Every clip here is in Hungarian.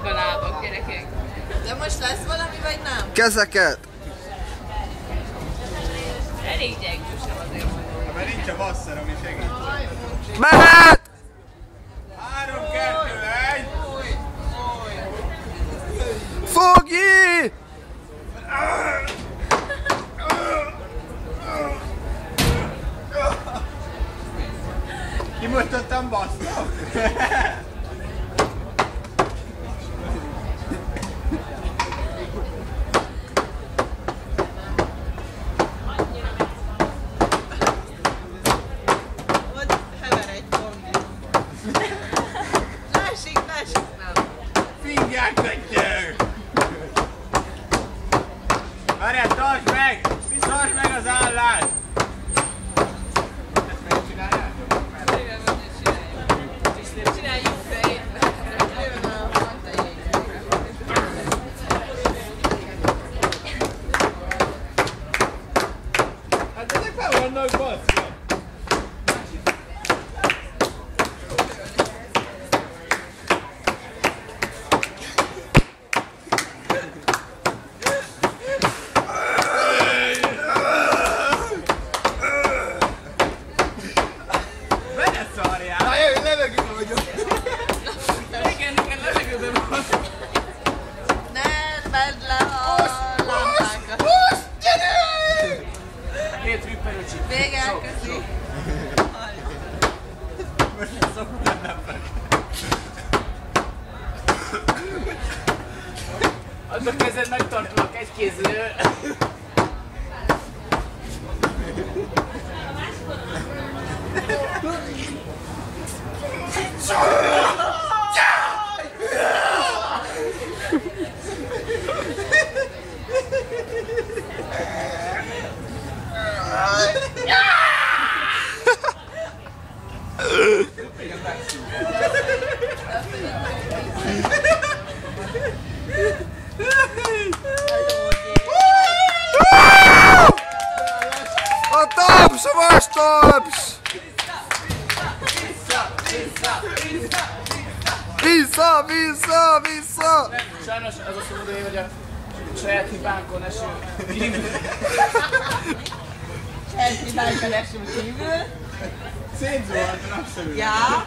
a lábak, gyerekek. De most lesz valami, vagy nem? Kezeket! Elég gyengősem azért mondom. Mert nincs a basszer, ami segít. Mehet! 3, 2, 1. Fogi! Kimondottam basszok. Ott hever egy fongi. Lásik, nem. Fingják vetjük! Várjál, tartsd meg! Tartsd meg az állást! Ezt megcsináljátok? Csináljuk fel. Hát ezek fel vannak basszok! Vedd le a lámpákat. Két rüppelőcsi. Vége, köszi. Most szoktam nem fel. Az a kezed megtartanak egy kézzel. A taps! A vas taps! Vissza! Vissza! Vissza! Sajnos az a szomorú, hogy a saját hibánkon eső kívül. Saját hibánkon esünk kívül. Szétzuhant a napszemű. Ja.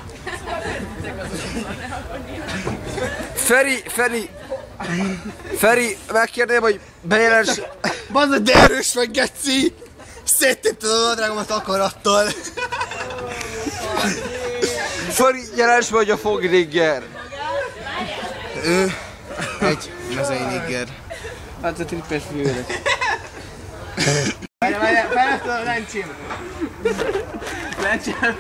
Feri, megkérném, hogy bejelents... Bazd, de erős vagy, geci! Széttépted a nadrágomat akarattal! Feri, jelents be, hogy a Fogligger. Ő egy mezei nigger. Hát a trippes fűrök. Várjál, felesztől a lencsim. Lencsem,